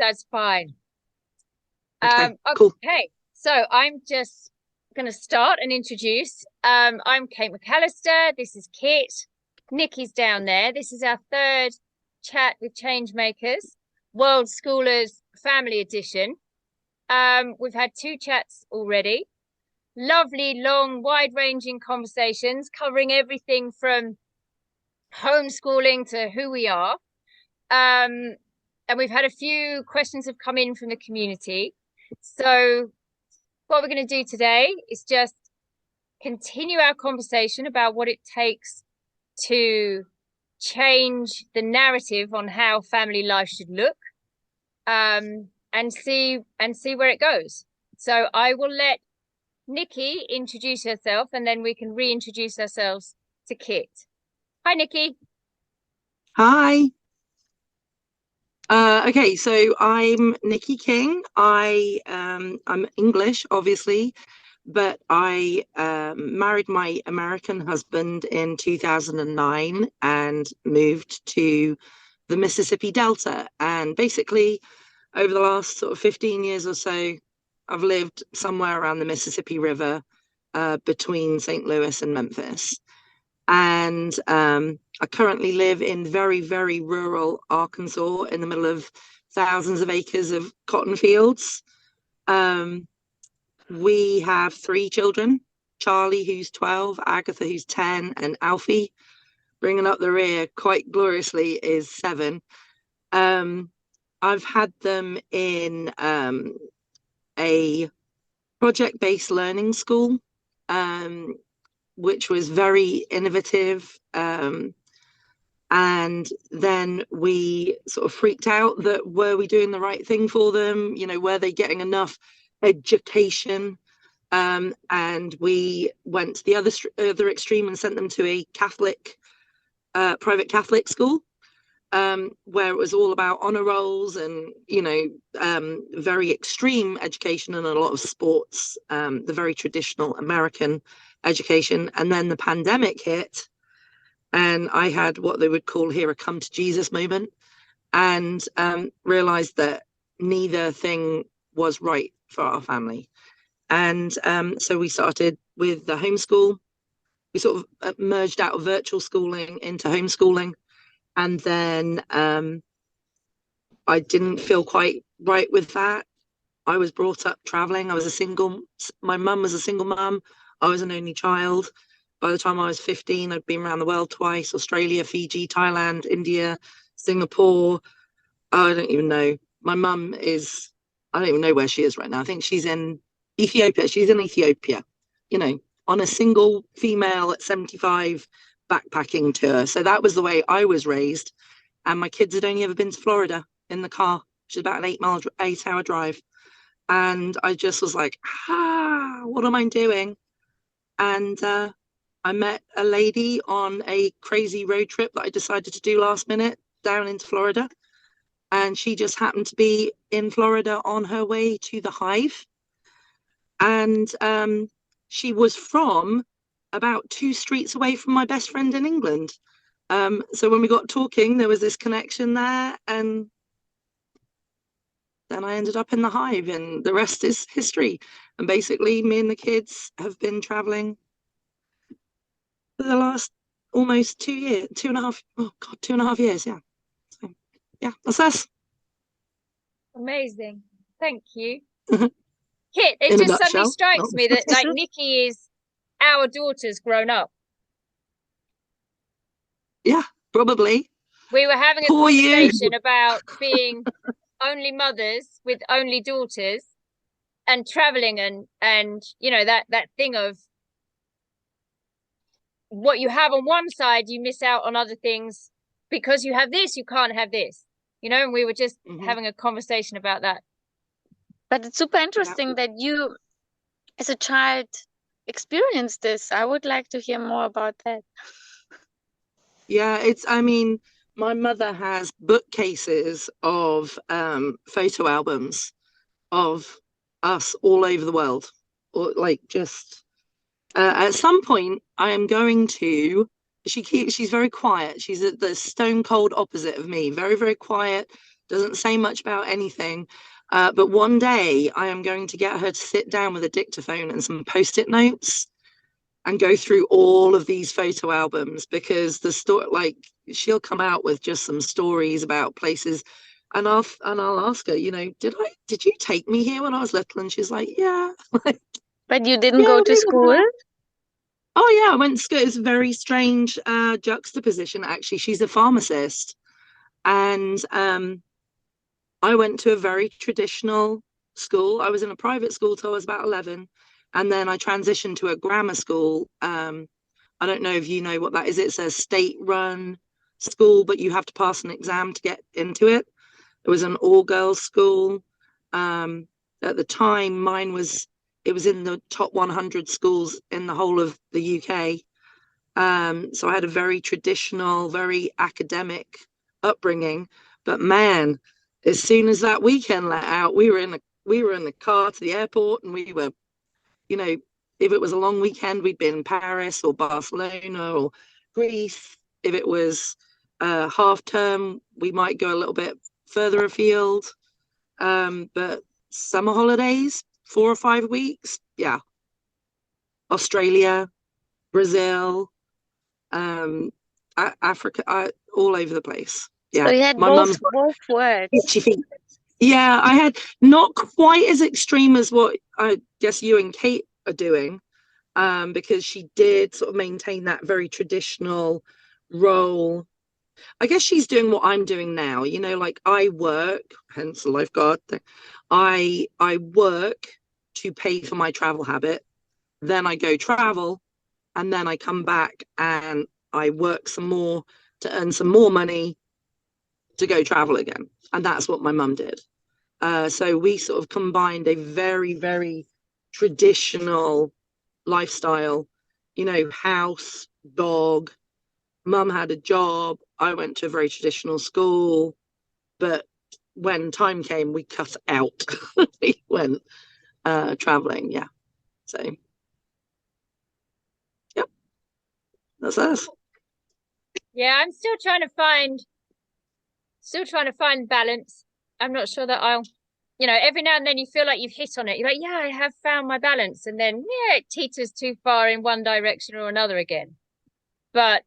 That's fine. Okay, cool. Okay, so I'm just going to start and introduce. I'm Kate McAllister. This is Kit. Nikki's down there. This is our third chat with Changemakers, Worldschoolers Family Edition. We've had two chats already. Lovely, long, wide-ranging conversations covering everything from homeschooling to who we are. And we've had a few questions have come in from the community. So what we're going to do today is just continue our conversation about what it takes to change the narrative on how family life should look, and see where it goes. So I will let Nikki introduce herself, and then we can reintroduce ourselves to Kit. Hi, Nikki. Hi. Okay, so I'm Nikki King. I'm English, obviously, but I married my American husband in 2009 and moved to the Mississippi Delta. And basically, over the last sort of 15 years or so, I've lived somewhere around the Mississippi River, between St. Louis and Memphis. And I currently live in very, very rural Arkansas in the middle of thousands of acres of cotton fields. Um, we have three children: Charlie, who's 12, Agatha, who's 10, and Alfie, bringing up the rear quite gloriously, is 7. Um, I've had them in a project-based learning school, um, which was very innovative. And then we sort of freaked out that, were we doing the right thing for them? You know, were they getting enough education? And we went to the other extreme and sent them to a Catholic, private Catholic school, where it was all about honor rolls and, very extreme education and a lot of sports, the very traditional American education. And then the pandemic hit, and I had what they would call here a come to Jesus moment, and realized that neither thing was right for our family. And so we started with the homeschool. We sort of merged out of virtual schooling into homeschooling. And then I didn't feel quite right with that. I was brought up traveling. My mum was a single mum. I was an only child. By the time I was 15, I'd been around the world twice: Australia, Fiji, Thailand, India, Singapore. I don't even know. My mum is, I don't even know where she is right now. I think she's in Ethiopia. She's in Ethiopia, on a single female at 75 backpacking tour. So that was the way I was raised. And my kids had only ever been to Florida in the car, which is about an 8-hour drive. And I just was like, what am I doing? And I met a lady on a crazy road trip that I decided to do last minute down into Florida. And she just happened to be in Florida on her way to the Hive. And she was from about 2 streets away from my best friend in England. So when we got talking, there was this connection there. And then I ended up in the Hive, and the rest is history. And basically, me and the kids have been traveling for the last almost 2 years, 2.5, oh God, 2.5 years. Yeah. So, yeah, that's us. Amazing. Thank you. Kit, it In a just suddenly nutshell. strikes me that like Nikki is our daughter's grown up. Yeah, probably. We were having a Poor you. conversation about being only mothers with only daughters and traveling, and that thing of what you have on one side, you miss out on other things because you have this, you can't have this, and we were just having a conversation about that. But it's super interesting that you, as a child, experienced this. I would like to hear more about that. Yeah, my mother has bookcases of photo albums of us all over the world. Or like, just at some point I am going to, she's very quiet. She's at the stone cold opposite of me, very, very quiet, doesn't say much about anything. But one day I am going to get her to sit down with a dictaphone and some post-it notes and go through all of these photo albums, because the story, like, she'll come out with just some stories about places, and I'll ask her, you know, did you take me here when I was little? And she's like, yeah. But you didn't Yeah, go to school? Oh yeah, I went to school. It's a very strange juxtaposition, actually. She's a pharmacist, and I went to a very traditional school. I was in a private school till I was about 11, and then I transitioned to a grammar school. I don't know if you know what that is. It's a state-run school, but you have to pass an exam to get into it. It was an all-girls school. At the time, it was in the top 100 schools in the whole of the UK. So I had a very traditional, very academic upbringing. But man, as soon as that weekend let out, we were in the car to the airport, and we were, you know, if it was a long weekend, we'd been in Paris or Barcelona or Greece. If it was half term, we might go a little bit further afield. But summer holidays, 4 or 5 weeks, yeah. Australia, Brazil, Africa, all over the place. Yeah, So you had my mum's both words. itchy feet. Yeah, I had not quite as extreme as what I guess you and Kate are doing, because she did sort of maintain that very traditional role. I guess she's doing what I'm doing now, you know, like I work, hence the lifeguard thing. I work to pay for my travel habit, then I go travel, and then I come back and I work some more to earn some more money to go travel again. And that's what my mum did. So we sort of combined a very, very traditional lifestyle, you know, house, dog. Mum had a job. I went to a very traditional school. But when time came, we cut out. We went traveling. Yeah. So, yep, that's us. Yeah, I'm still trying to find balance. I'm not sure that I'll, you know, every now and then you feel like you've hit on it. You're like, yeah, I have found my balance. And then, yeah, it teeters too far in one direction or another again. But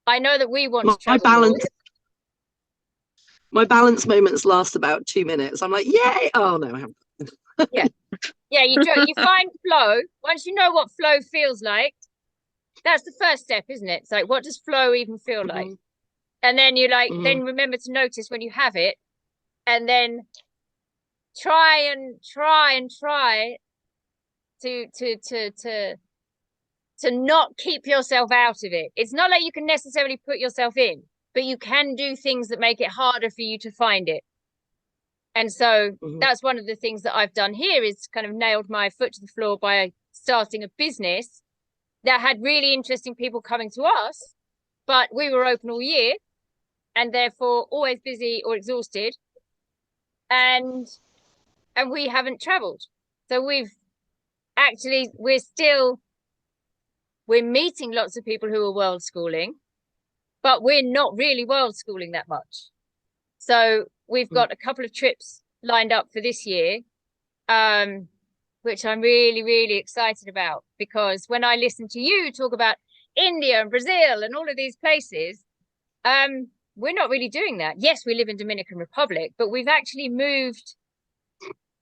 I know that we want to travel more. My balance moments last about 2 minutes. I'm like, yay! Oh no, I haven't. Yeah, yeah. You find flow. Once you know what flow feels like, that's the first step, isn't it? It's like, what does flow even feel like? And then you like, then remember to notice when you have it, and then try to not keep yourself out of it. It's not like you can necessarily put yourself in, but you can do things that make it harder for you to find it. And so that's one of the things that I've done here, is kind of nailed my foot to the floor by starting a business that had really interesting people coming to us, but we were open all year and therefore always busy or exhausted. And we haven't traveled. So we're meeting lots of people who are world schooling, but we're not really world schooling that much. So we've got a couple of trips lined up for this year, which I'm really, really excited about, because when I listen to you talk about India and Brazil and all of these places, we're not really doing that. Yes, we live in Dominican Republic, but we've actually moved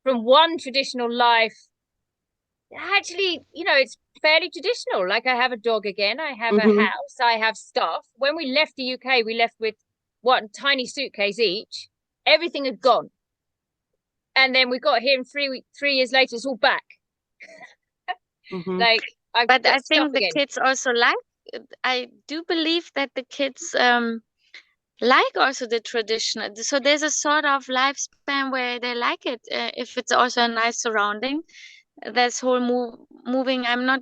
from one traditional life. Actually, you know, it's fairly traditional. Like, I have a dog again, I have a house, I have stuff. When we left the UK, we left with one tiny suitcase each. Everything had gone. And then we got here, and 3 years later, it's all back. Like, but I think the kids also I do believe that the kids like also the traditional. So there's a sort of lifespan where they like it, if it's also a nice surrounding. This whole moving, I'm not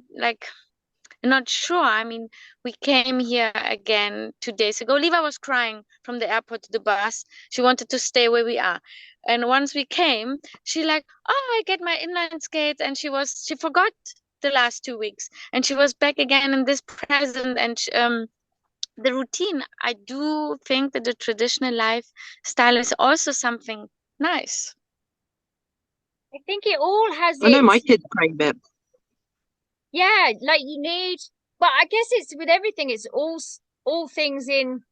sure. I mean, we came here again 2 days ago. Liva was crying from the airport to the bus. She wanted to stay where we are. And once we came, she like, oh, I get my inline skates. And she forgot the last 2 weeks. And she was back again in this present. And the routine, I do think that the traditional lifestyle is also something nice. I think it all has I know my its, kids crave it. yeah, like you need, but I guess it's with everything, it's all things in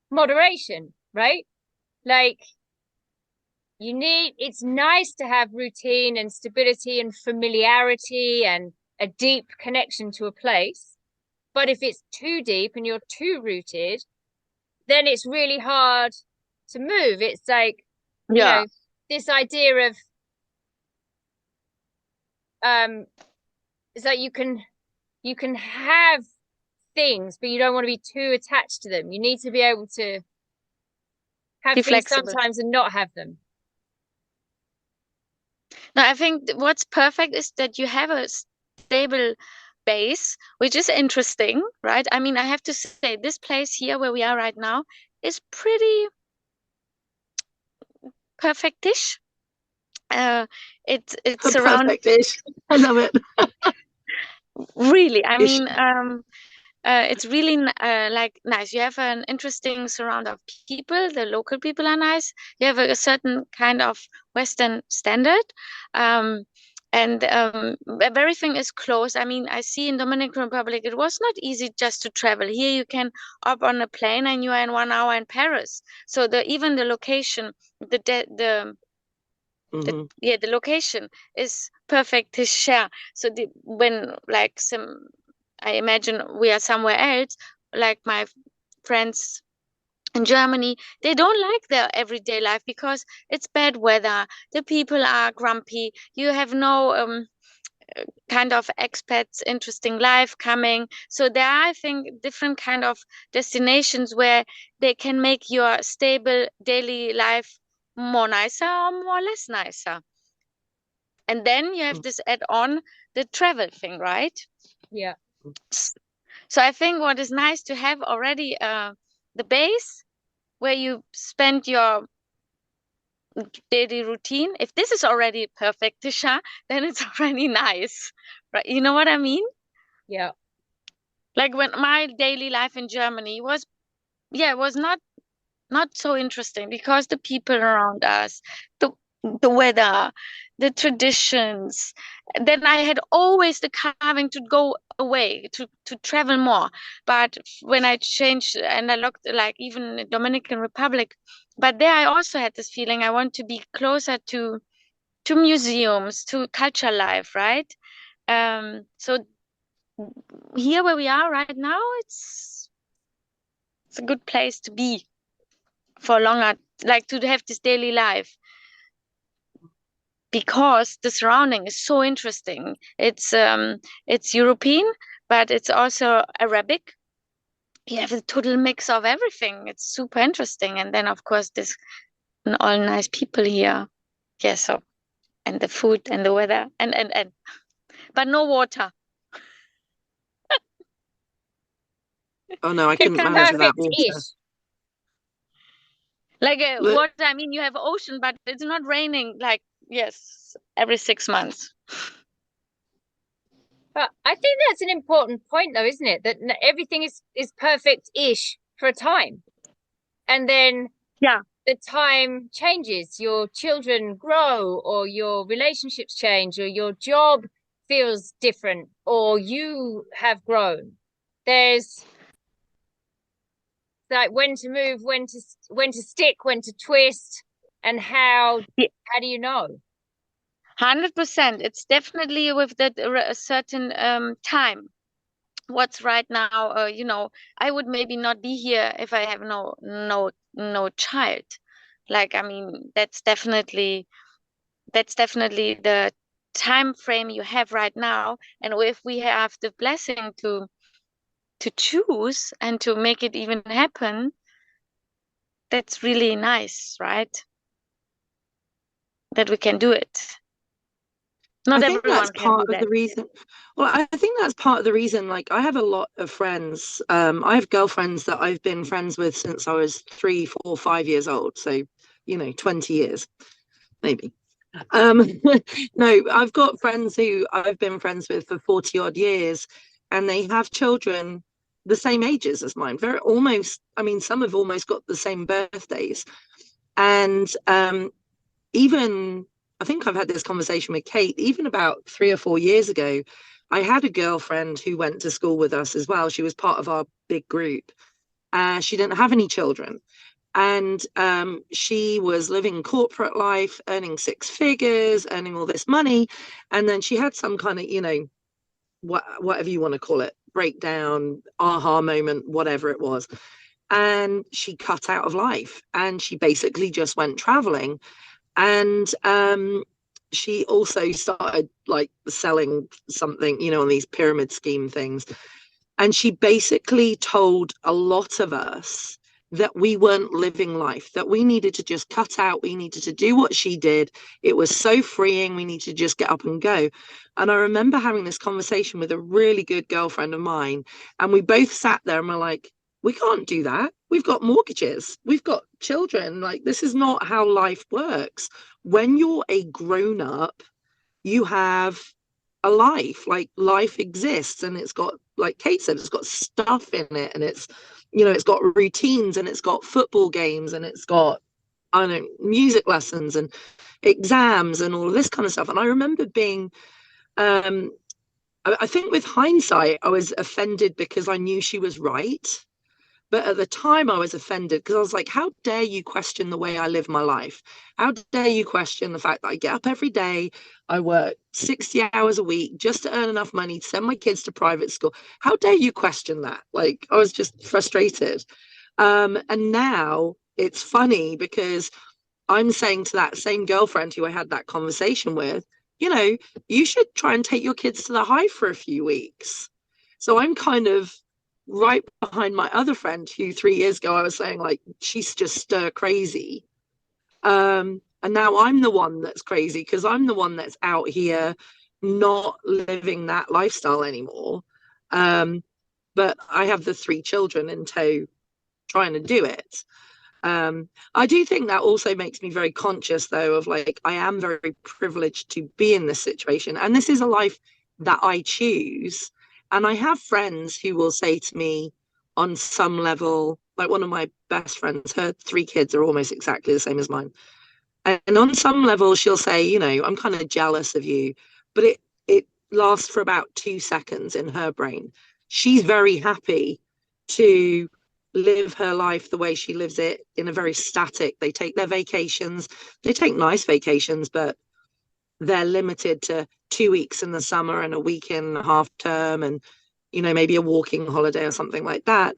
moderation, right? Like it's nice to have routine and stability and familiarity and a deep connection to a place. But if it's too deep and you're too rooted, then it's really hard to move. It's like, you Yeah. know, this idea of it's like you can have things, but you don't want to be too attached to them. You need to be able to have Be things flexible. sometimes and not have them. No, I think what's perfect is that you have a stable base, which is interesting, right? I mean, I have to say, this place here where we are right now is pretty perfect-ish. It's around, Perfect-ish. I love it. really. I Ish. mean, it's really like nice. You have an interesting surround of people. The local people are nice. You have a certain kind of Western standard. And everything is close. I mean, I see in Dominican Republic, it was not easy just to travel. Here you can hop on a plane and you are in 1 hour in Paris. So even the location, the location is perfect to share. So when like I imagine we are somewhere else, like my friends in Germany, they don't like their everyday life because it's bad weather. The people are grumpy. You have no kind of expats interesting life coming. So there are, I think, different kind of destinations where they can make your stable daily life more nicer or more less nicer. And then you have this add on the travel thing, right? Yeah. So I think what is nice to have already the base where you spend your daily routine. If this is already perfect, Tisha, then it's already nice, right? You know what I mean? Yeah. Like when my daily life in Germany was, it was not so interesting because the people around us, the the weather, the traditions. Then I had always the carving to go away to travel more. But when I changed and I looked like even in Dominican Republic, but there I also had this feeling I want to be closer to museums, to culture life, right? So here where we are right now, it's a good place to be for longer, like to have this daily life, because the surrounding is so interesting. It's European, but it's also Arabic. You have a total mix of everything. It's super interesting. And then of course this all nice people here. Yeah, so and the food and the weather and but no water. Oh no, I couldn't manage without water. Perfect-ish. Like Look, what I mean, you have ocean, but it's not raining like yes every 6 months. But I think that's an important point, though, isn't it? That everything is perfect-ish for a time, and then Yeah. the time changes. Your children grow, or your relationships change, or your job feels different, or you have grown. There's like when to move, when to stick, when to twist, and how do you know? 100%. It's definitely with that a certain time. What's right now, I would maybe not be here if I have no child. Like, I mean, that's definitely the time frame you have right now. And if we have the blessing to choose and to make it even happen, that's really nice, right? That we can do it. Not I think that's everyone can do part of that. the reason. Well, I think that's part of the reason. Like, I have a lot of friends. I have girlfriends that I've been friends with since I was 3, 4, 5 years old. So, 20 years, maybe. No, I've got friends who I've been friends with for 40 odd years, and they have children the same ages as mine, very almost, I mean, some have almost got the same birthdays. And even, I think I've had this conversation with Kate, even about 3 or 4 years ago, I had a girlfriend who went to school with us as well. She was part of our big group. She didn't have any children. And she was living corporate life, earning 6 figures, earning all this money. And then she had some kind of, you know, whatever you want to call it, breakdown, aha moment, whatever it was. And she cut out of life and she basically just went traveling. And she also started like selling something, you know, on these pyramid scheme things. And she basically told a lot of us that we weren't living life, that we needed to just cut out, we needed to do what she did. It was so freeing, we need to just get up and go. And I remember having this conversation with a really good girlfriend of mine, and we both sat there and were like, we can't do that. We've got mortgages, we've got children. Like, this is not how life works. When you're a grown up, you have a life, like life exists, and it's got, like Kate said, it's got stuff in it, and it's, you know, it's got routines, and it's got football games, and it's got, I don't know, music lessons and exams and all of this kind of stuff. And I remember being I think with hindsight I was offended because I knew she was right. But at the time I was offended because I was like, how dare you question the way I live my life? How dare you question the fact that I get up every day, I work 60 hours a week just to earn enough money to send my kids to private school? How dare you question that? Like, I was just frustrated. And now it's funny because I'm saying to that same girlfriend who I had that conversation with, you know, you should try and take your kids to the high for a few weeks. So I'm kind of right behind my other friend who 3 years ago I was saying, like, she's just stir crazy. And now I'm the one that's crazy because I'm the one that's out here not living that lifestyle anymore. But I have the 3 children in tow trying to do it. I do think that also makes me very conscious, though, of like, I am very privileged to be in this situation. And this is a life that I choose. And I have friends who will say to me on some level, like one of my best friends, her 3 kids are almost exactly the same as mine. And on some level, she'll say, you know, I'm kind of jealous of you. But it lasts for about 2 seconds in her brain. She's very happy to live her life the way she lives it, in a very static. They take their vacations, they take nice vacations, but they're limited to 2 weeks in the summer and a week in half term, and, you know, maybe a walking holiday or something like that.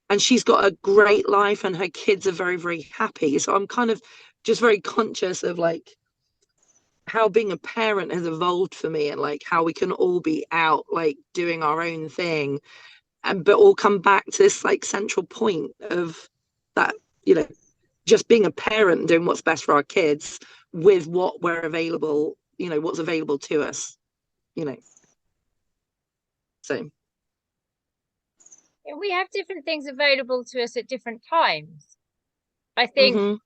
And she's got a great life and her kids are very, very happy. So I'm kind of just very conscious of like how being a parent has evolved for me, and like how we can all be out like doing our own thing, and but all come back to this like central point of that, you know, just being a parent and doing what's best for our kids with what we're available, you know, what's available to us, you know. So we have different things available to us at different times. I think,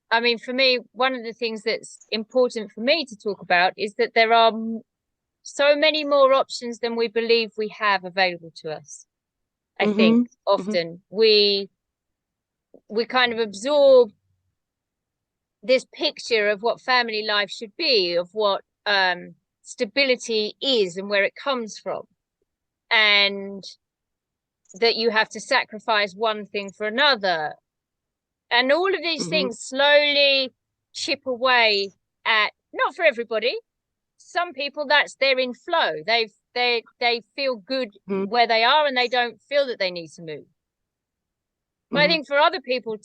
I mean, for me, one of the things that's important for me to talk about is that there are so many more options than we believe we have available to us. I think often we kind of absorb this picture of what family life should be, of what stability is and where it comes from, and that you have to sacrifice one thing for another. And all of these things slowly chip away at, not for everybody, some people they're in flow. They feel good where they are and they don't feel that they need to move. But I think for other people,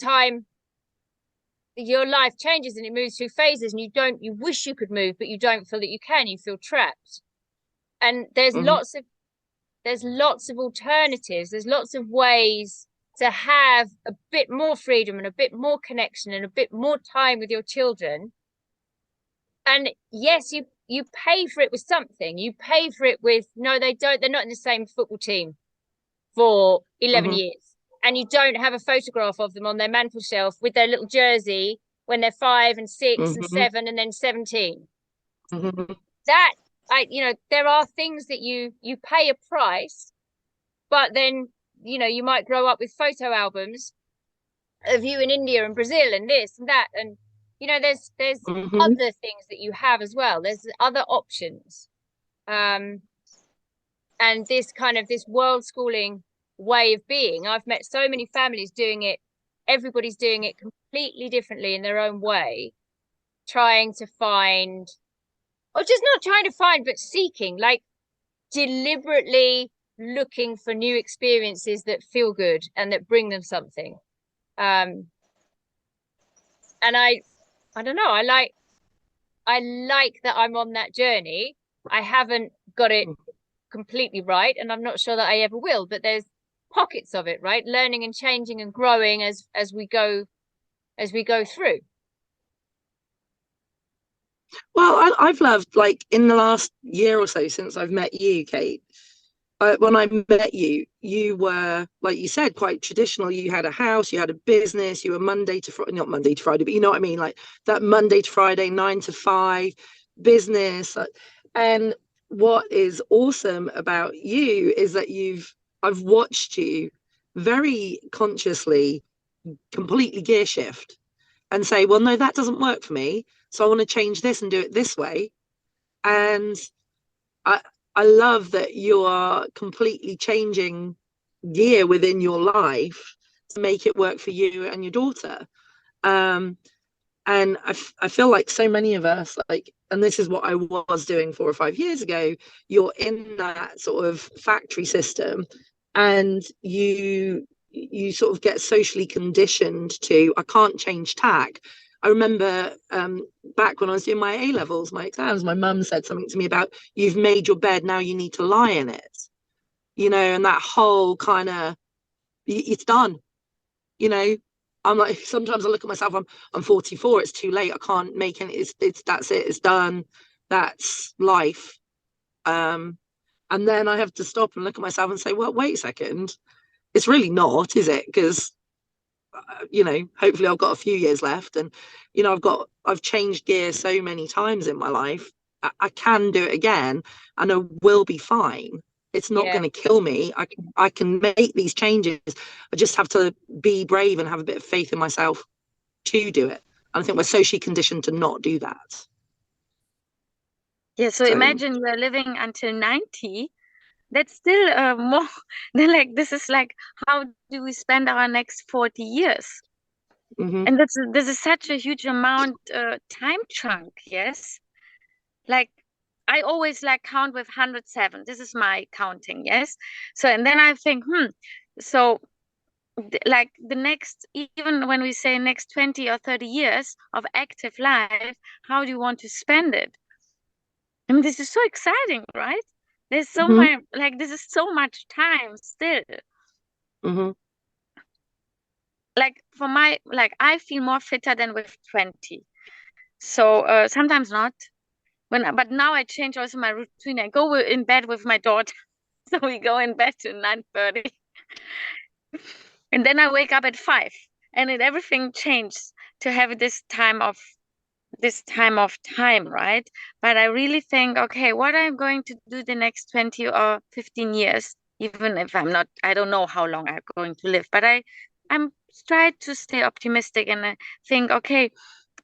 your life changes and it moves through phases, and you wish you could move, but you don't feel that you can. You feel trapped. And there's lots of alternatives. There's lots of ways to have a bit more freedom and a bit more connection and a bit more time with your children. And yes, you pay for it with something. You pay for it with, no, they don't. They're not in the same football team for 11 years. And you don't have a photograph of them on their mantel shelf with their little jersey when they're 5 and 6 and 7 and then 17. That, you know, there are things that you pay a price, But then, you know, you might grow up with photo albums of you in India and Brazil and this and that. And, you know, there's other things that you have as well. There's other options. And this kind of this world schooling way of being, I've met so many families doing it. Everybody's doing it completely differently in their own way, trying to find, or just not trying to find, but seeking, like deliberately looking for new experiences that feel good and that bring them something. And I don't know, I like that I'm on that journey. I haven't got it completely right, and I'm not sure that I ever will, but there's pockets of it, right? Learning and changing and growing as we go through. Well, I've loved, like, in the last year or so since I've met you, Kate. When I met you, you were, like you said, quite traditional. You had a house, you had a business, you were Monday to Friday, not Monday to Friday, but you know what I mean, like that Monday to Friday, 9 to 5 business. And what is awesome about you is that I've watched you very consciously completely gear shift and say, well, no, that doesn't work for me. So I want to change this and do it this way. And I love that you are completely changing gear within your life to make it work for you and your daughter. And I feel like so many of us, like, and this is what I was doing 4 or 5 years ago, you're in that sort of factory system, and you sort of get socially conditioned to, I can't change tack. I remember back when I was doing my A levels, my exams, my mum said something to me about, you've made your bed, now you need to lie in it, you know, and that whole kind of, it's done, you know. I'm like, sometimes I look at myself, I'm 44, it's too late, I can't make any, it's that's it, it's done, that's life. And then I have to stop and look at myself and say, well, wait a second, it's really not, is it? Because you know, hopefully I've got a few years left, and you know, I've changed gear so many times in my life. I can do it again, and I will be fine. It's not going to kill me. I can make these changes. I just have to be brave and have a bit of faith in myself to do it. And I think we're socially conditioned to not do that. Yeah, so imagine you're living until 90. That's still more than, like, this is like, how do we spend our next 40 years? And this is such a huge amount time chunk, yes? Like, I always like count with 107. This is my counting, yes? So, and then I think, so like the next, even when we say next 20 or 30 years of active life, how do you want to spend it? I mean, this is so exciting, right? There's so much, like, this is so much time still. Like, for my, like, I feel more fitter than with 20. So sometimes not. But now I change also my routine. I go in bed with my daughter. So we go in bed to 9:30. And then I wake up at 5. And everything changes to have this time of time, right? But I really think, okay, what I'm going to do the next 20 or 15 years, even if I don't know how long I'm going to live, but I'm trying to stay optimistic, and I think, okay,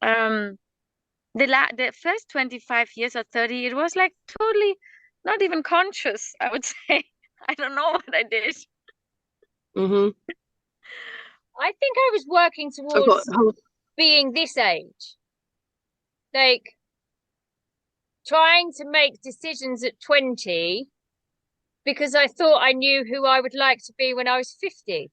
the first 25 years or 30, it was like totally not even conscious, I would say. I don't know what I did. I think I was working towards being this age. Like, trying to make decisions at 20 because I thought I knew who I would like to be when I was 50.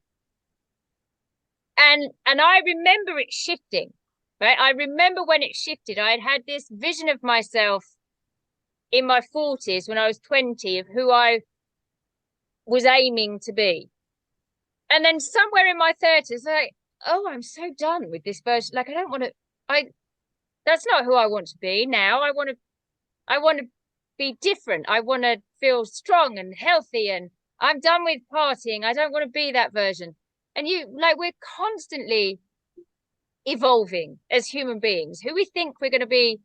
And I remember it shifting, right? I remember when it shifted. I had this vision of myself in my 40s when I was 20 of who I was aiming to be. And then somewhere in my 30s, like, oh, I'm so done with this version. Like, I don't want to, that's not who I want to be now. I want to be different. I want to feel strong and healthy, and I'm done with partying. I don't want to be that version. And we're constantly evolving as human beings. Who we think we're going to be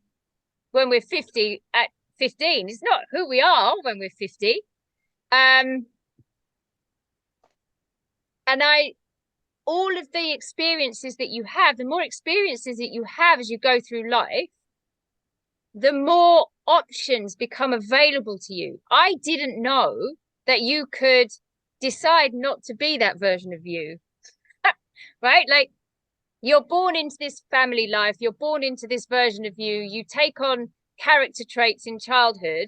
when we're 50 at 15 is not who we are when we're 50. And all of the experiences that you have, the more experiences that you have as you go through life, the more options become available to you. I didn't know that you could decide not to be that version of you, right? Like, you're born into this family life, you're born into this version of you, you take on character traits in childhood,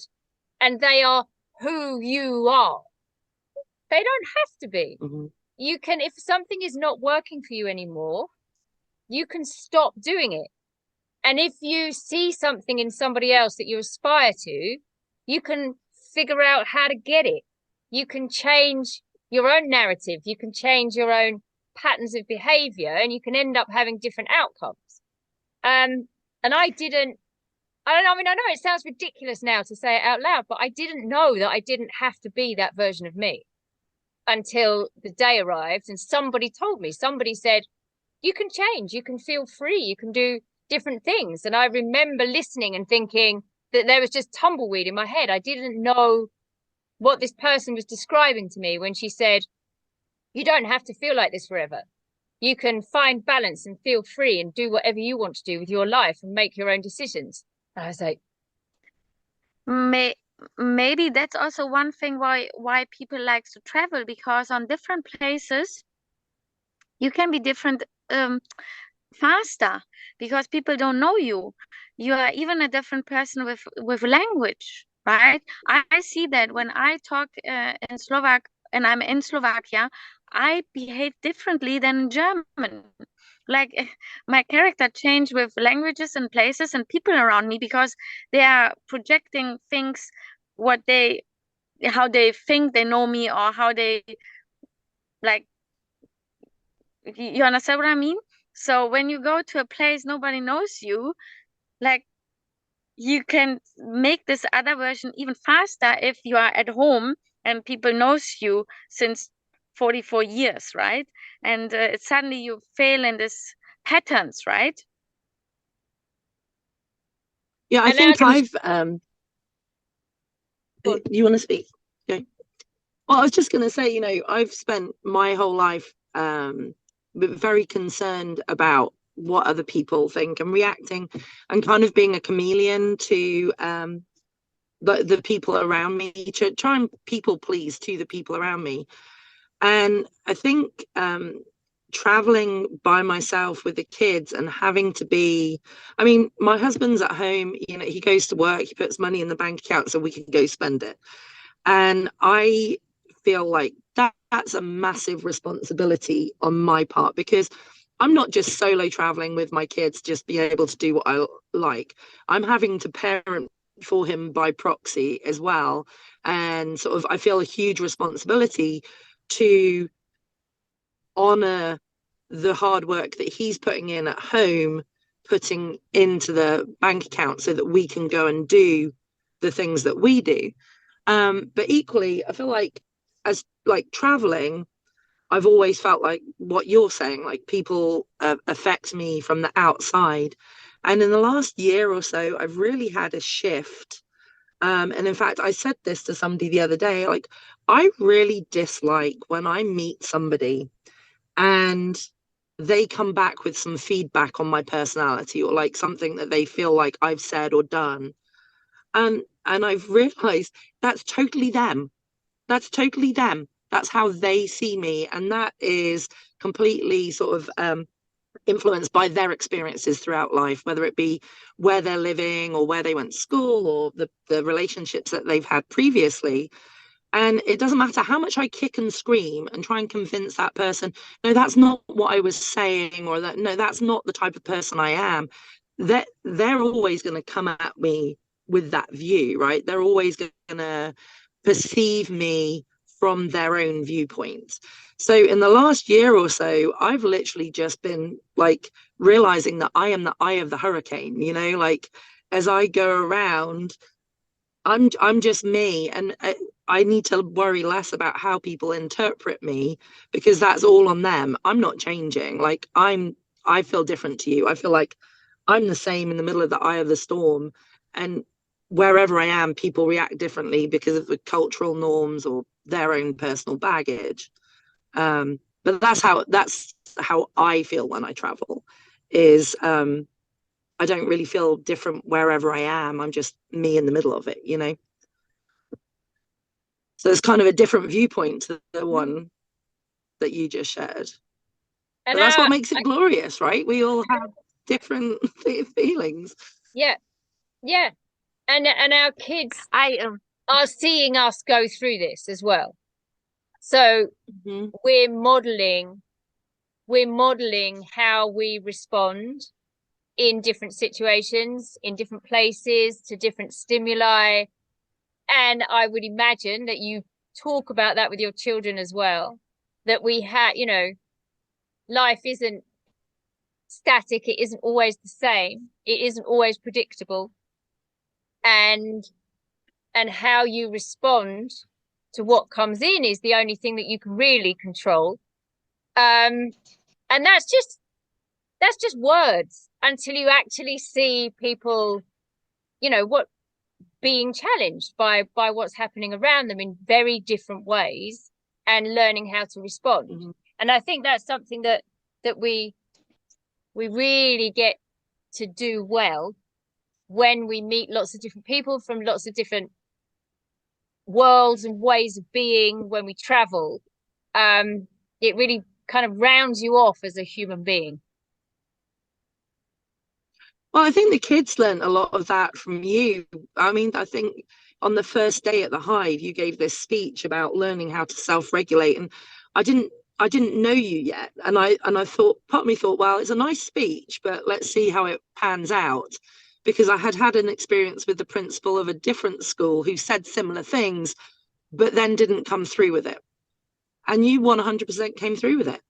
and they are who you are. They don't have to be. Mm-hmm. You can, if something is not working for you anymore, you can stop doing it. And if you see something in somebody else that you aspire to, you can figure out how to get it. You can change your own narrative. You can change your own patterns of behavior, and you can end up having different outcomes. And I didn't, I mean, I know it sounds ridiculous now to say it out loud, but I didn't know that I didn't have to be that version of me until the day arrived and somebody told me. Somebody said, you can change, you can feel free, you can do different things. And I remember listening and thinking that there was just tumbleweed in my head. I didn't know what this person was describing to me when she said, you don't have to feel like this forever. You can find balance and feel free and do whatever you want to do with your life and make your own decisions. And I was like, maybe that's also one thing why people like to travel, because on different places you can be different faster, because people don't know you. You are even a different person with language, right? I see that when I talk in Slovak and I'm in Slovakia, I behave differently than in German. Like my character changed with languages and places and people around me, because they are projecting things, how they think they know me, or how they, like, you understand what I mean? So when you go to a place nobody knows you, like, you can make this other version even faster if you are at home and people knows you since 44 years, right? And suddenly you fail in this patterns, right? Yeah, I and think now, you want to speak? Okay. Well, I was just going to say, I've spent my whole life very concerned about what other people think and reacting and kind of being a chameleon to the people around me, to try and people please to the people around me. And I think traveling by myself with the kids and having to be, I mean, my husband's at home, he goes to work, he puts money in the bank account so we can go spend it. And I feel like that's a massive responsibility on my part, because I'm not just solo traveling with my kids, just being able to do what I like. I'm having to parent for him by proxy as well. And sort of, I feel a huge responsibility to honor the hard work that he's putting in at home, putting into the bank account so that we can go and do the things that we do. But equally, I feel like as like traveling, I've always felt like what you're saying, like people affect me from the outside. And in the last year or so, I've really had a shift. And in fact, I said this to somebody the other day, like, I really dislike when I meet somebody and they come back with some feedback on my personality, or like something that they feel like I've said or done. And I've realized that's totally them. That's totally them. That's how they see me. And that is completely sort of influenced by their experiences throughout life, whether it be where they're living or where they went to school or the relationships that they've had previously. And it doesn't matter how much I kick and scream and try and convince that person, no, that's not what I was saying, or that, no, that's not the type of person I am. They're always going to come at me with that view, right? They're always going to perceive me from their own viewpoints. So in the last year or so, I've literally just been like realizing that I am the eye of the hurricane, like as I go around, I'm just me, and I need to worry less about how people interpret me, because that's all on them. I'm not changing. Like I feel different to you. I feel like I'm the same in the middle of the eye of the storm, and wherever I am, people react differently because of the cultural norms or their own personal baggage. But that's how I feel when I travel, is I don't really feel different wherever I am. I'm just me in the middle of it, you know. So it's kind of a different viewpoint to the one that you just shared. But that's what makes it glorious, right? We all have different feelings. Yeah, yeah. And our kids are seeing us go through this as well. So we're modeling how we respond in different situations, in different places, to different stimuli. And I would imagine that you talk about that with your children as well, that we have, you know, life isn't static, it isn't always the same, it isn't always predictable. And how you respond to what comes in is the only thing that you can really control. And that's just words until you actually see people, you know, what being challenged by what's happening around them in very different ways and learning how to respond. And I think that's something that we really get to do well when we meet lots of different people from lots of different worlds and ways of being. When we travel, it really kind of rounds you off as a human being. Well, I think the kids learned a lot of that from you. I mean, I think on the first day at the Hive, you gave this speech about learning how to self-regulate, and I didn't know you yet, and I thought, part of me thought, well, it's a nice speech, but let's see how it pans out, because I had an experience with the principal of a different school who said similar things, but then didn't come through with it, and you 100% came through with it.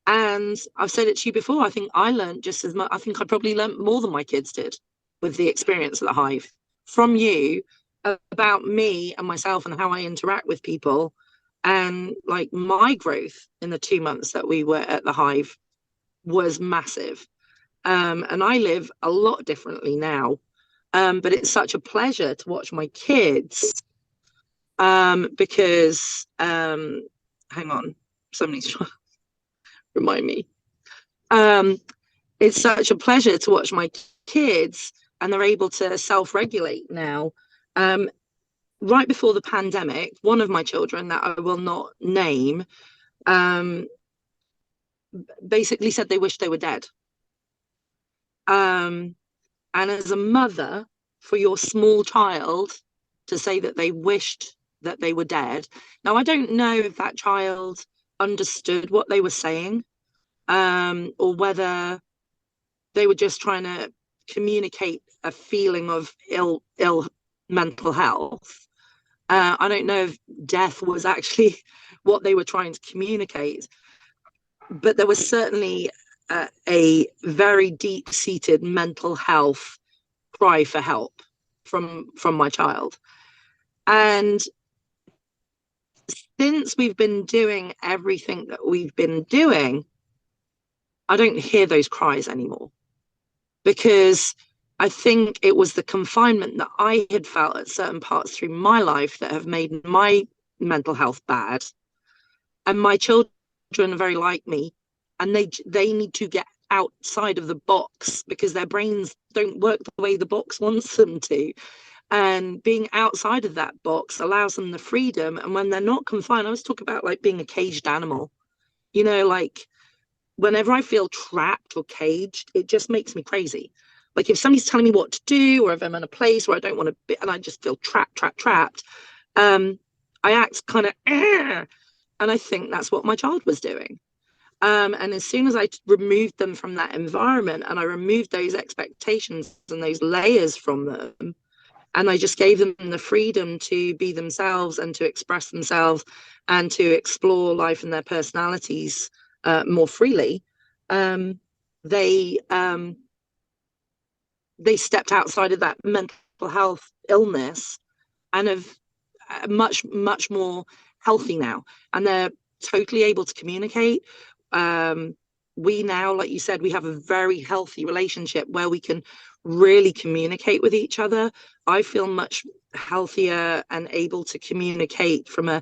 And I've said it to you before, I think I learned just as much. I think I probably learned more than my kids did with the experience at the Hive from you, about me and myself and how I interact with people. And like, my growth in the 2 months that we were at the Hive was massive. And I live a lot differently now. But it's such a pleasure to watch my kids, because hang on, somebody's trying remind me. It's such a pleasure to watch my kids, and they're able to self-regulate now. Right before the pandemic, one of my children that I will not name basically said they wished they were dead. And as a mother, for your small child to say that they wished that they were dead. Now, I don't know if that child understood what they were saying, or whether they were just trying to communicate a feeling of ill mental health. I don't know if death was actually what they were trying to communicate, but there was certainly a very deep-seated mental health cry for help from my child. And since we've been doing everything that we've been doing, I don't hear those cries anymore, because I think it was the confinement that I had felt at certain parts through my life that have made my mental health bad. And my children are very like me, and they need to get outside of the box because their brains don't work the way the box wants them to. And being outside of that box allows them the freedom. And when they're not confined, I always talk about like being a caged animal, you know, like whenever I feel trapped or caged, it just makes me crazy. Like if somebody's telling me what to do, or if I'm in a place where I don't want to be, and I just feel trapped, I act kind of, and I think that's what my child was doing. And as soon as I removed them from that environment, and I removed those expectations and those layers from them, and I just gave them the freedom to be themselves and to express themselves and to explore life and their personalities more freely, they stepped outside of that mental health illness and have much more healthy now, and they're totally able to communicate. We now, like you said, we have a very healthy relationship where we can really communicate with each other. I feel much healthier and able to communicate from a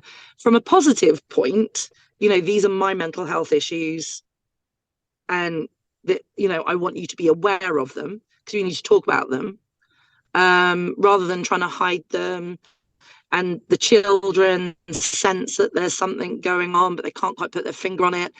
positive point these are my mental health issues, and that, I want you to be aware of them because we need to talk about them, rather than trying to hide them. And the children sense that there's something going on, but they can't quite put their finger on it.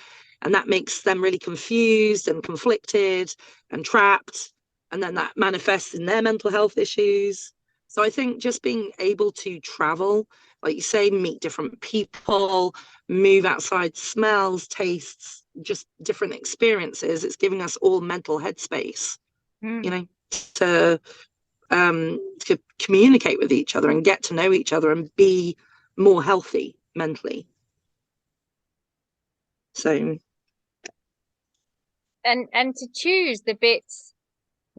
And that makes them really confused and conflicted and trapped. And then that manifests in their mental health issues. So I think just being able to travel, like you say, meet different people, move outside smells, tastes, just different experiences, it's giving us all mental headspace, to communicate with each other and get to know each other and be more healthy mentally. So and to choose the bits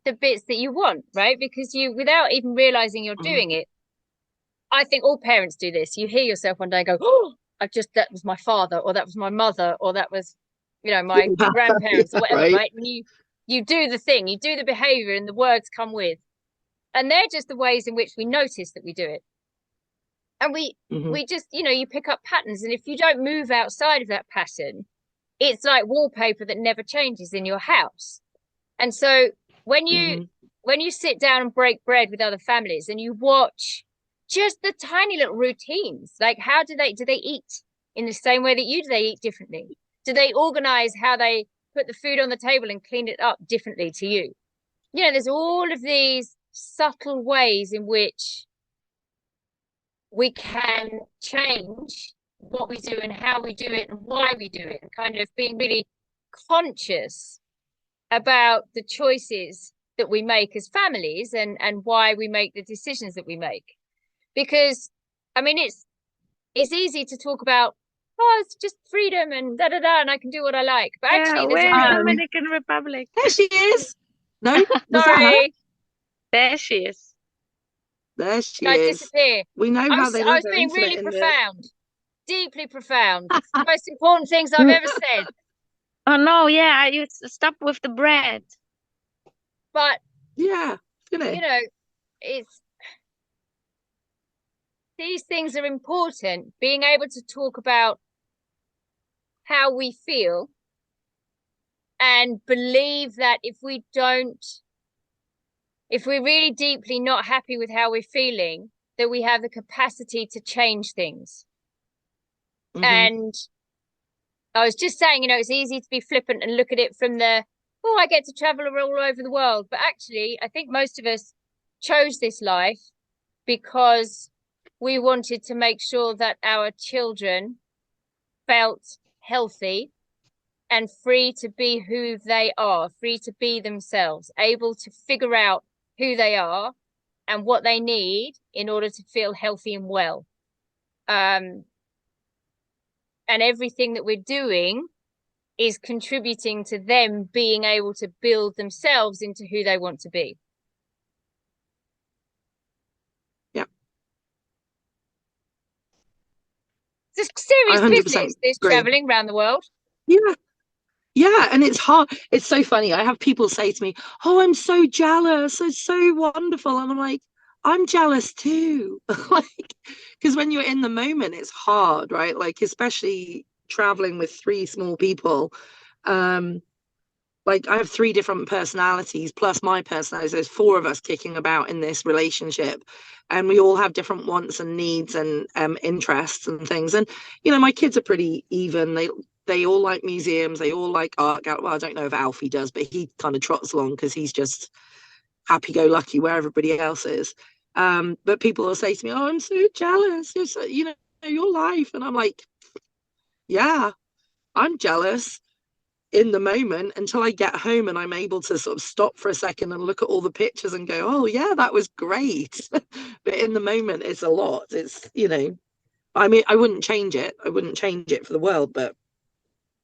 that you want, right? Because you, without even realizing you're doing it, I think all parents do this. You hear yourself one day and go, oh, that was my father, or that was my mother, or that was, my grandparents, or whatever, right? And you do the thing, you do the behavior, and the words come with. And they're just the ways in which we notice that we do it. And we just, you pick up patterns. And if you don't move outside of that pattern, it's like wallpaper that never changes in your house. And so when you sit down and break bread with other families and you watch just the tiny little routines, like do they eat in the same way that you do? They eat differently? Do they organize how they put the food on the table and clean it up differently to you? There's all of these subtle ways in which we can change what we do and how we do it and why we do it, and kind of being really conscious about the choices that we make as families and why we make the decisions that we make. Because it's easy to talk about, it's just freedom and and I can do what I like, but actually there's Dominican Republic. There she is. No, sorry. There she is. There she is. Disappear. We know how they live. I was being really profound, deeply profound. It's the most important things I've ever said. Oh no, yeah, you stop with the bread. But yeah, it's these things are important. Being able to talk about how we feel and believe that if we're really deeply not happy with how we're feeling, that we have the capacity to change things. And I was just saying, it's easy to be flippant and look at it from I get to travel all over the world. But actually, I think most of us chose this life because we wanted to make sure that our children felt healthy and free to be who they are, free to be themselves, able to figure out who they are and what they need in order to feel healthy and well. And everything that we're doing is contributing to them being able to build themselves into who they want to be. Yeah. It's a serious business, this traveling around the world. Yeah, and it's hard. It's so funny. I have people say to me, oh, I'm so jealous. It's so wonderful. And I'm like, I'm jealous too. Because when you're in the moment, it's hard, right? Like, especially traveling with 3 small people. Like, I have 3 different personalities plus my personality. There's 4 of us kicking about in this relationship, and we all have different wants and needs and interests and things. And my kids are pretty even. They all like museums. They all like art. Well, I don't know if Alfie does, but he kind of trots along because he's just happy-go-lucky where everybody else is. But people will say to me, oh, I'm so jealous. You're so, your life. And I'm like, yeah, I'm jealous in the moment until I get home and I'm able to sort of stop for a second and look at all the pictures and go, oh, yeah, that was great. But in the moment, it's a lot. It's, I wouldn't change it. I wouldn't change it for the world, but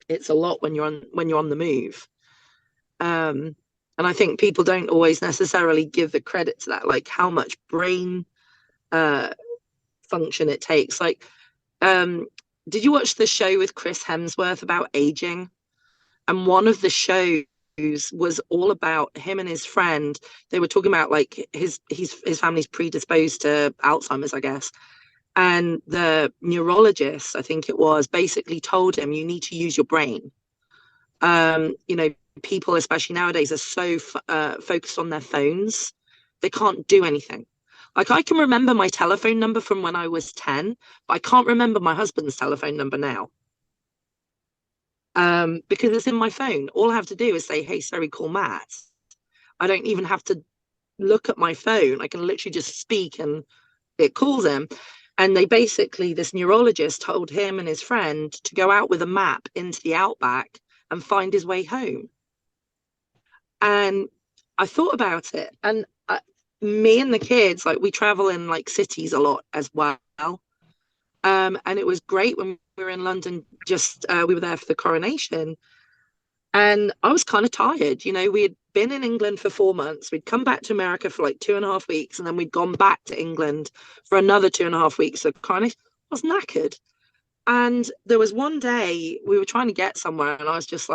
it's a lot when you're on the move. And I think people don't always necessarily give the credit to that, like how much brain function it takes. Like, did you watch the show with Chris Hemsworth about aging? And one of the shows was all about him and his friend. They were talking about like his family's predisposed to Alzheimer's, I guess. And the neurologist, I think it was, basically told him, you need to use your brain. You know, people, especially nowadays, are so focused on their phones, they can't do anything. Like, I can remember my telephone number from when I was 10, but I can't remember my husband's telephone number now. Because it's in my phone. All I have to do is say, hey, Siri, call Matt. I don't even have to look at my phone. I can literally just speak and it calls him. And they basically, this neurologist told him and his friend to go out with a map into the outback and find his way home. And I thought about it, and me and the kids, like, we travel in like cities a lot as well. And it was great when we were in London, just we were there for the coronation. And I was kind of tired. You know, we had been in England for 4 months. We'd come back to America for like 2.5 weeks. And then we'd gone back to England for another 2.5 weeks. So kind of, I was knackered. And there was one day we were trying to get somewhere. And I was just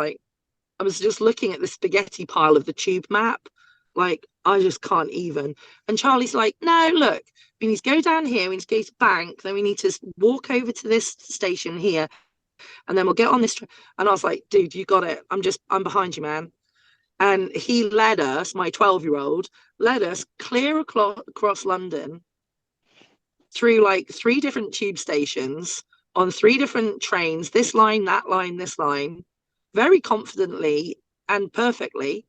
looking at the spaghetti pile of the tube map. Like, I just can't even. And Charlie's like, no, look, we need to go down here. We need to go to bank. Then we need to walk over to this station here. And then we'll get on this. And I was like, dude, you got it. I'm behind you, man. And he led us, my 12-year-old, led us clear across London through like 3 different tube stations on 3 different trains, this line, that line, this line, very confidently and perfectly.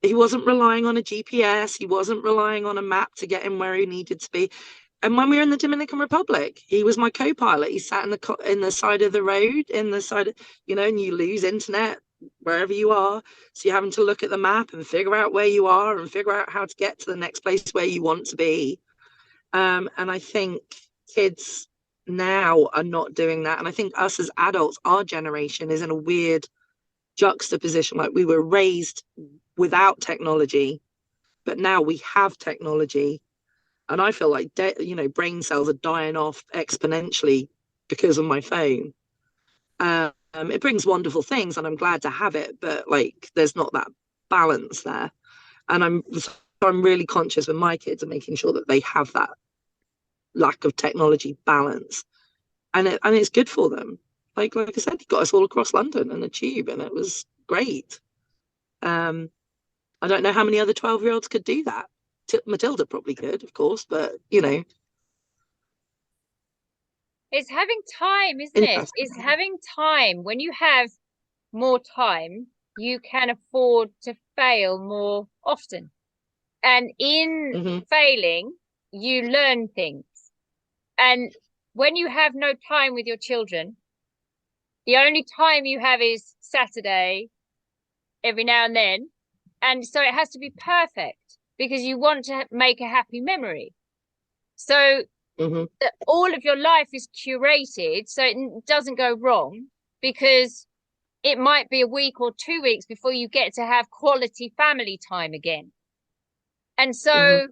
He wasn't relying on a GPS. He wasn't relying on a map to get him where he needed to be. And when we were in the Dominican Republic, he was my co-pilot. He sat in the side of the road, in the side of, you know, and you lose internet wherever you are. So you're having to look at the map and figure out where you are and figure out how to get to the next place where you want to be. And I think kids now are not doing that. And I think us as adults, our generation is in a weird juxtaposition. Like, we were raised without technology, but now we have technology. And I feel like, you know, brain cells are dying off exponentially because of my phone. It brings wonderful things and I'm glad to have it, but like, there's not that balance there. And I'm really conscious with my kids of making sure that they have that lack of technology balance. And it's good for them. Like I said, he got us all across London in a tube and it was great. I don't know how many other 12-year-olds could do that. Matilda probably could, of course, but you know, it's having time, isn't it? It's having time. When you have more time, you can afford to fail more often, and in failing you learn things. And when you have no time with your children, the only time you have is Saturday every now and then, and so it has to be perfect because you want to make a happy memory. So that all of your life is curated so it doesn't go wrong, because it might be a week or 2 weeks before you get to have quality family time again. And so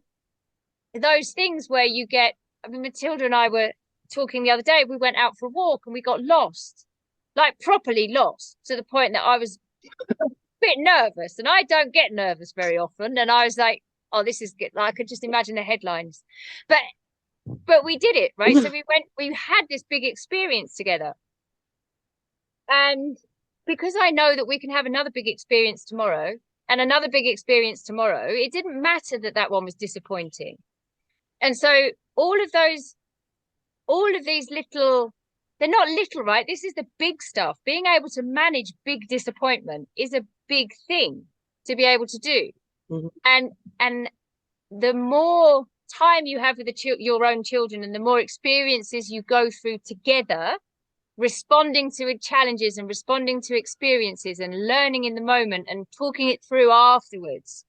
those things where you get, I mean, Matilda and I were talking the other day, we went out for a walk and we got lost, like properly lost, to the point that I was a bit nervous, and I don't get nervous very often. And I was like, oh, this is good. I could just imagine the headlines. But we did it, right? So we had this big experience together. And because I know that we can have another big experience tomorrow and another big experience tomorrow, it didn't matter that that one was disappointing. And so all of these little, they're not little, right? This is the big stuff. Being able to manage big disappointment is a big thing to be able to do. And the more time you have with your own children and the more experiences you go through together, responding to challenges and responding to experiences and learning in the moment and talking it through afterwards,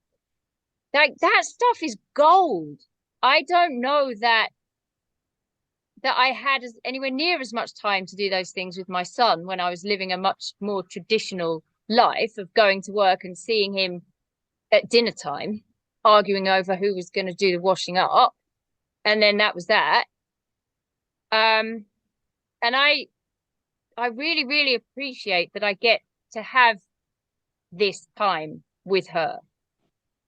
like, that stuff is gold. I don't know that I had anywhere near as much time to do those things with my son when I was living a much more traditional life of going to work and seeing him at dinner time, arguing over who was going to do the washing up. And then that was that. And I really, really appreciate that I get to have this time with her,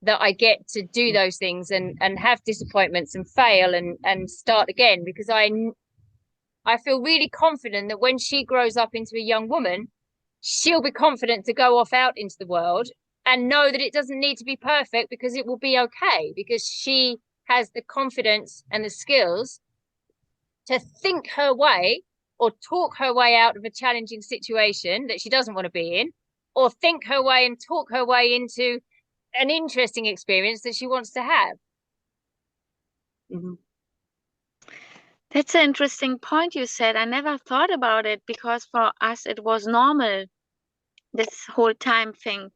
that I get to do those things and have disappointments and fail and start again, because I feel really confident that when she grows up into a young woman, she'll be confident to go off out into the world and know that it doesn't need to be perfect, because it will be okay, because she has the confidence and the skills to think her way or talk her way out of a challenging situation that she doesn't want to be in, or think her way and talk her way into an interesting experience that she wants to have. Mm-hmm. That's an interesting point you said. I never thought about it, because for us it was normal, this whole time thing.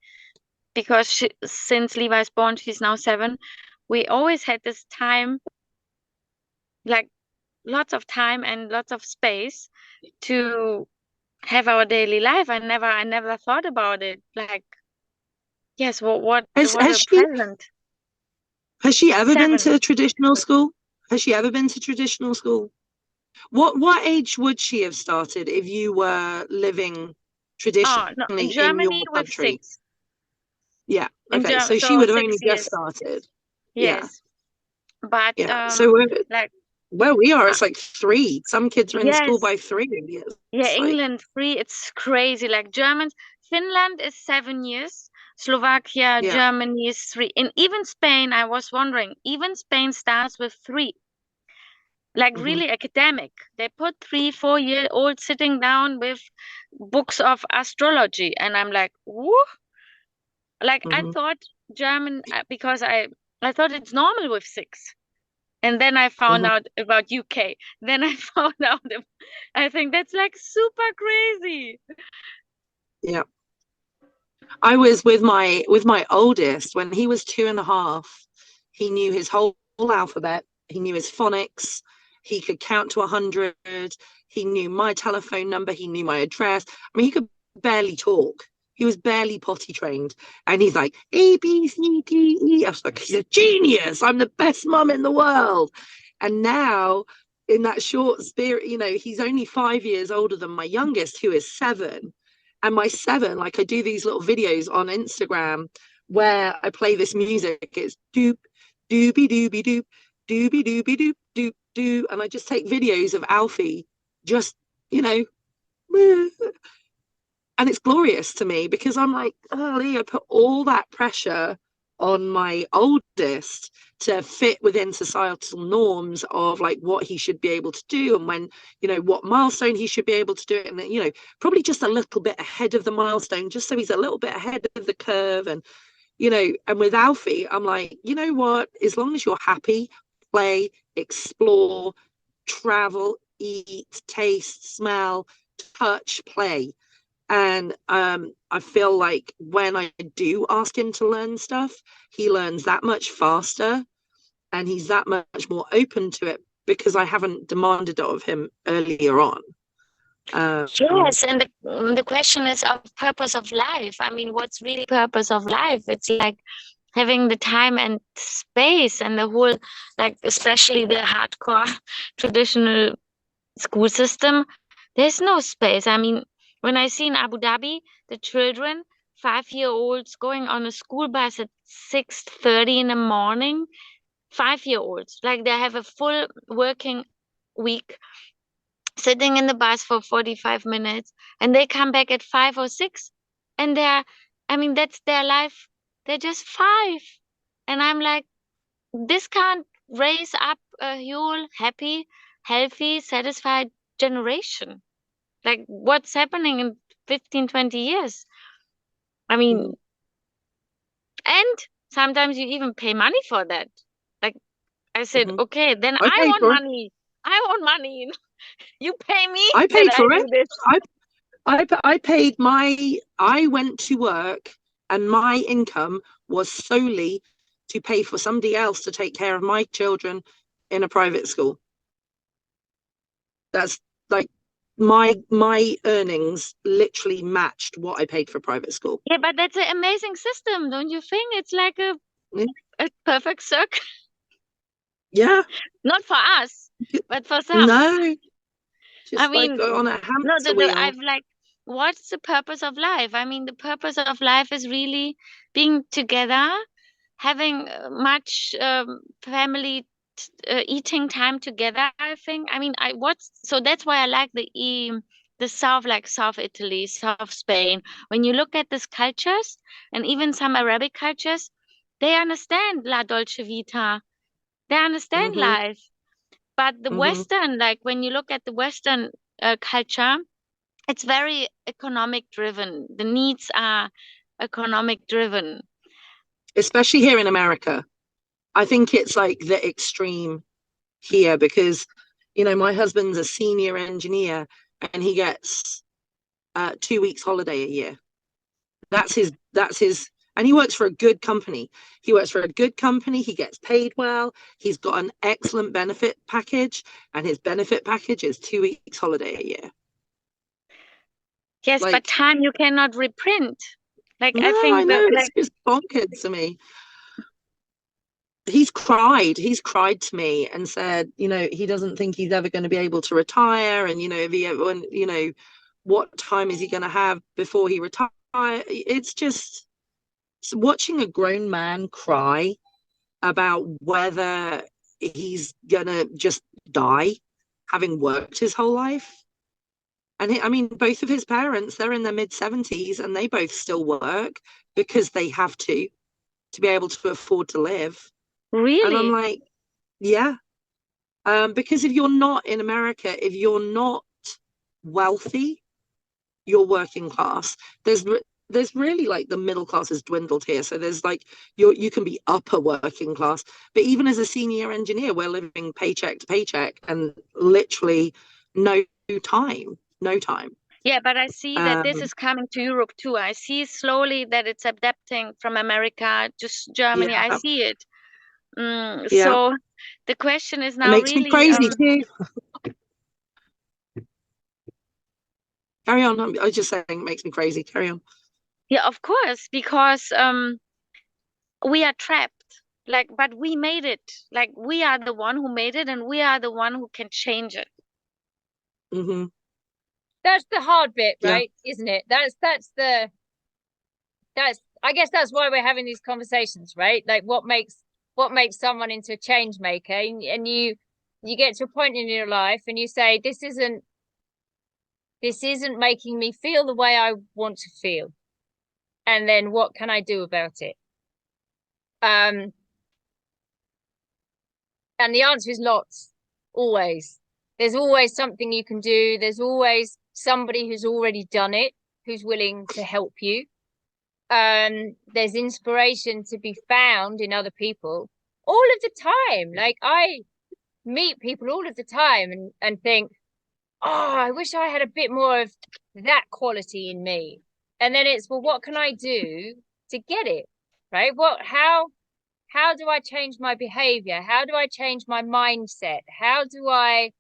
Because since Levi's born, she's now 7, we always had this time, like lots of time and lots of space to have our daily life. I never thought about it. Like, yes, what a present. Has she ever 7. been to traditional school? Has she ever been to traditional school? What age would she have started if you were living traditionally no, in in Germany your with country? 6. Yeah. Okay. So she would have only just started. Yes. Yeah. But yeah. So like where we are, it's like 3. Some kids are in school yes. by 3. Yeah, England 3. It's crazy. Like Germans, Finland is 7 years. Slovakia, Yeah. Germany is 3. And even Spain, I was wondering, even Spain starts with 3. Like really academic. They put 3-4-year-olds sitting down with books of astrology. And I'm like, woo. Like I thought German, because I thought it's normal with 6. And then I found out about UK. Then I found out, I think that's like super crazy. Yeah. I was with my oldest when he was 2.5. He knew his whole alphabet. He knew his phonics. He could count to 100. He knew my telephone number. He knew my address. I mean, he could barely talk. He was barely potty trained. And he's like, A, B, C, D, E. I was like, he's a genius. I'm the best mum in the world. And now, in that short spirit, he's only 5 years older than my youngest, who is 7. And my 7, like, I do these little videos on Instagram where I play this music. It's doop, doobie doobie doop, doobie doobie doop, doop, doo. And I just take videos of Alfie just, and it's glorious to me, because I'm like, oh, Lee, I put all that pressure on my oldest to fit within societal norms of like what he should be able to do, and when, what milestone he should be able to do it, and probably just a little bit ahead of the milestone, just so he's a little bit ahead of the curve. And and with Alfie, I'm like, you know what, as long as you're happy, play, explore, travel, eat, taste, smell, touch, play. And I feel like when I do ask him to learn stuff, he learns that much faster, and he's that much more open to it, because I haven't demanded it of him earlier on. Yes, and the question is of purpose of life. I mean, what's really purpose of life? It's like having the time and space, and the whole, like, especially the hardcore traditional school system, there's no space. I mean, when I see in Abu Dhabi, the children, 5-year-olds going on a school bus at 6:30 in the morning, 5-year-olds, like they have a full working week, sitting in the bus for 45 minutes, and they come back at 5 or 6, and I mean, that's their life. They're just 5. And I'm like, this can't raise up a whole happy, healthy, satisfied generation. Like, what's happening in 15, 20 years? I mean, and sometimes you even pay money for that. Like, I said, okay, then I want money. I want money. You pay me. I paid for it. This. I paid I went to work, and my income was solely to pay for somebody else to take care of my children in a private school. That's like my earnings literally matched what I paid for private school. Yeah, but that's an amazing system, don't you think? It's like a perfect circle. Yeah. Not for us, but for some. No. Just, I mean, like on a hamster wheel. I've like, what's the purpose of life? I mean, the purpose of life is really being together, having much family eating time together, I think. I mean, so that's why I like the South, like South Italy, South Spain. When you look at these cultures, and even some Arabic cultures, they understand La Dolce Vita. They understand Mm-hmm. life. But the Mm-hmm. Western, like when you look at the Western culture, it's very economic driven. The needs are economic driven. Especially here in America. I think it's like the extreme here because, you know, my husband's a senior engineer and he gets 2 weeks holiday a year. That's his, and he works for a good company. He works for a good company. He gets paid well. He's got an excellent benefit package, and his benefit package is 2 weeks holiday a year. Yes, but time you cannot reprint. Like no, I think I know it's just bonkers to me. He's cried to me and said, you know, he doesn't think he's ever going to be able to retire, and you know, if he ever, you know, what time is he going to have before he retires? It's just watching a grown man cry about whether he's gonna just die having worked his whole life. And I mean, both of his parents, they're in their mid-70s and they both still work because they have to be able to afford to live. Really? And I'm like, yeah. Because if you're not in America, if you're not wealthy, you're working class. There's really like the middle class has dwindled here. So there's like you can be upper working class, but even as a senior engineer, we're living paycheck to paycheck and literally no time. Yeah, but I see that this is coming to Europe too. I see slowly that it's adapting from America to Germany. Yeah. I see it. Yeah. So the question is now it makes really me crazy too. Carry on. I was just saying it makes me crazy. Carry on. Yeah, of course, because we are trapped. Like, but we made it. Like, we are the one who made it, and we are the one who can change it. Mm-hmm. That's the hard bit, Yeah. right? Isn't it? I guess that's why we're having these conversations, right? Like what makes someone into a change maker, and you get to a point in your life and you say, this isn't making me feel the way I want to feel. And then what can I do about it? And the answer is lots, always. There's always something you can do. There's always somebody who's already done it, who's willing to help you. There's inspiration to be found in other people all of the time. Like I meet people all of the time and think, oh, I wish I had a bit more of that quality in me. And then it's, well, what can I do to get it? Right? How do I change my behavior? How do I change my mindset? How do I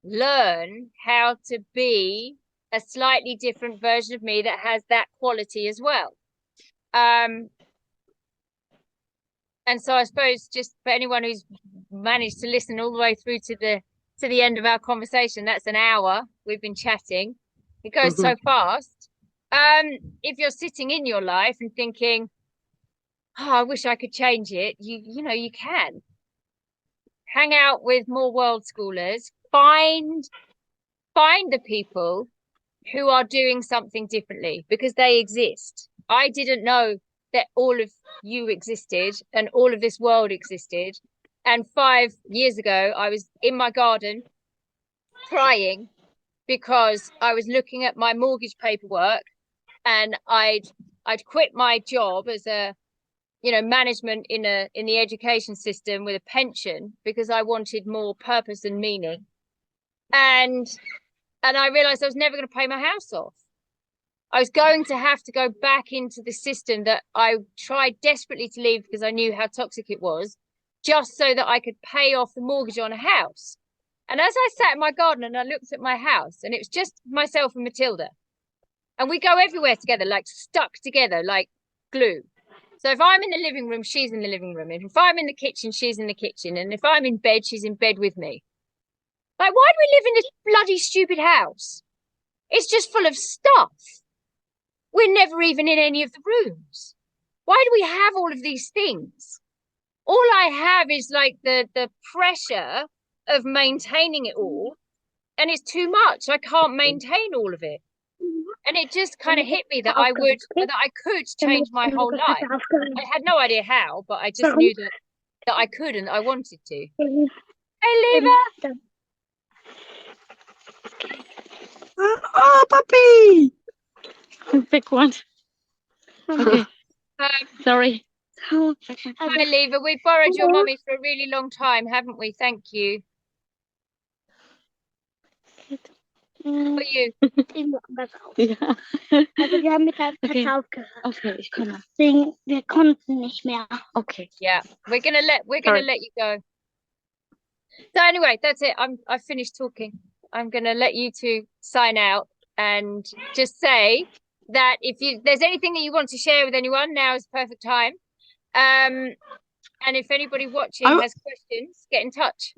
learn how to be a slightly different version of me that has that quality as well? And so I suppose just for anyone who's managed to listen all the way through to the end of our conversation, that's an hour we've been chatting. It goes so fast. If you're sitting in your life and thinking, oh, I wish I could change it, you know, you can. Hang out with more world schoolers, find the people who are doing something differently because they exist. I didn't know that all of you existed and all of this world existed. And 5 years ago, I was in my garden crying because I was looking at my mortgage paperwork and I'd quit my job as a, you know, management in the education system with a pension because I wanted more purpose and meaning. And I realized I was never going to pay my house off. I was going to have to go back into the system that I tried desperately to leave because I knew how toxic it was, just so that I could pay off the mortgage on a house. And as I sat in my garden and I looked at my house, and it was just myself and Matilda, and we go everywhere together, like stuck together, like glue. So if I'm in the living room, she's in the living room. And if I'm in the kitchen, she's in the kitchen. And if I'm in bed, she's in bed with me. Like, why do we live in this bloody stupid house? It's just full of stuff. We're never even in any of the rooms. why do we have all of these things? All I have is like the pressure of maintaining it all, and it's too much. I can't maintain all of it. And it just kind of hit me that I could change my whole life. I had no idea how, but I just knew that I could and I wanted to. Hey, Leva! Oh, puppy! Big one. Okay. Sorry. Hi, Leva. We've borrowed your mummy for a really long time, haven't we? Thank you. For you. Ja. Also wir haben mit der Okay. Katze aufgehört. Okay, ich komme. Deswegen, wir konnten nicht mehr. Okay. Yeah, we're gonna let you go. So anyway, that's it. I've finished talking. I'm gonna let you two sign out and just say that if there's anything that you want to share with anyone, now is the perfect time. And if anybody watching has questions, get in touch.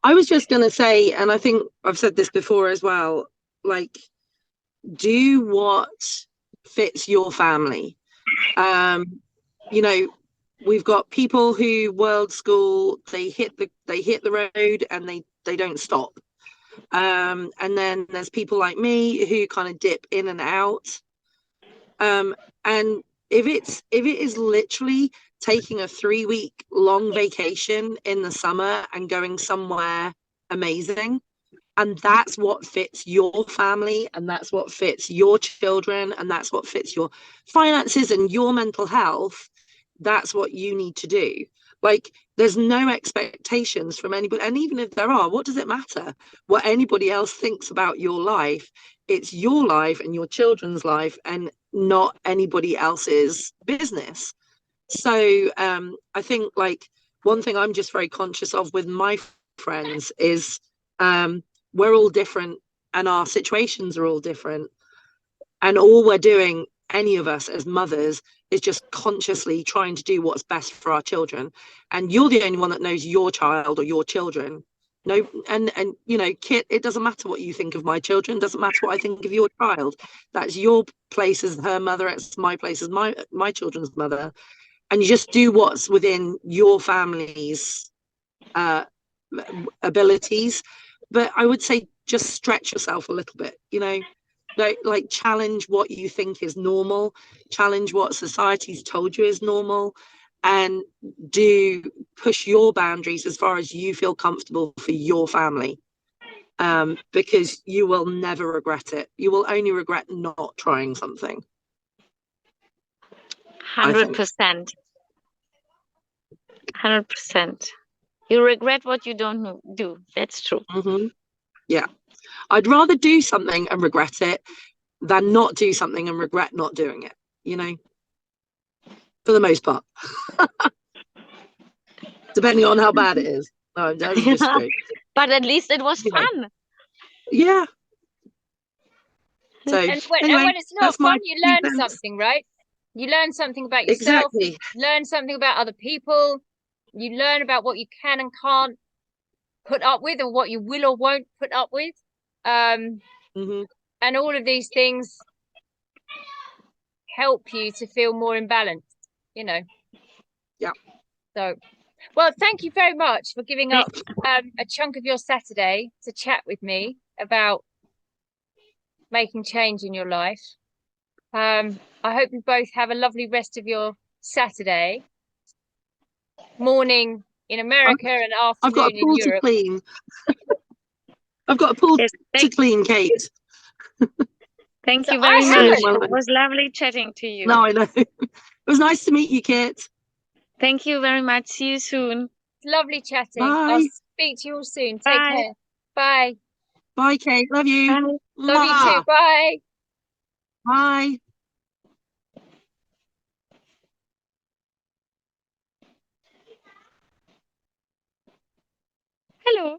I was just going to say, and I think I've said this before as well, like, do what fits your family. You know, we've got people who world school, they hit the road and they don't stop. And then there's people like me who kind of dip in and out. And if it is literally taking a 3-week long vacation in the summer and going somewhere amazing, and that's what fits your family, and that's what fits your children, and that's what fits your finances and your mental health, that's what you need to do. Like, there's no expectations from anybody, and even if there are, what does it matter what anybody else thinks about your life? It's your life and your children's life, and not anybody else's business. So I think, like, one thing I'm just very conscious of with my friends is we're all different and our situations are all different, and all we're doing, any of us as mothers, is just consciously trying to do what's best for our children. And you're the only one that knows your child or your children. No, and you know, Kit, it doesn't matter what you think of my children, it doesn't matter what I think of your child. That's your place as her mother, it's my place as my children's mother. And you just do what's within your family's abilities. But I would say just stretch yourself a little bit, you know, like challenge what you think is normal, challenge what society's told you is normal, and do push your boundaries as far as you feel comfortable for your family, because you will never regret it. You will only regret not trying something. 100%. 100%. You regret what you don't do. That's true. Mm-hmm. Yeah. I'd rather do something and regret it than not do something and regret not doing it, you know, for the most part. Depending on how bad it is. No, that's just straight. But at least it was fun. Yeah. So and when it's not fun, you learn something, right? You learn something about yourself. Exactly. You learn something about other people. You learn about what you can and can't put up with, or what you will or won't put up with. Mm-hmm. And all of these things help you to feel more in balance, you know. Yeah. So, well, thank you very much for giving up a chunk of your Saturday to chat with me about making change in your life. I hope you both have a lovely rest of your Saturday morning in America and afternoon in Europe. I've got a pool to clean, Kate. Thank you very much. It was lovely chatting to you. No, I know. It was nice to meet you, Kit. Thank you very much. See you soon. Lovely chatting. Bye. I'll speak to you all soon. Take care. Bye. Bye, Kate. Love you. Bye. Love you too. Bye. Bye. Hello.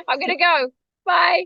I'm gonna go. Bye.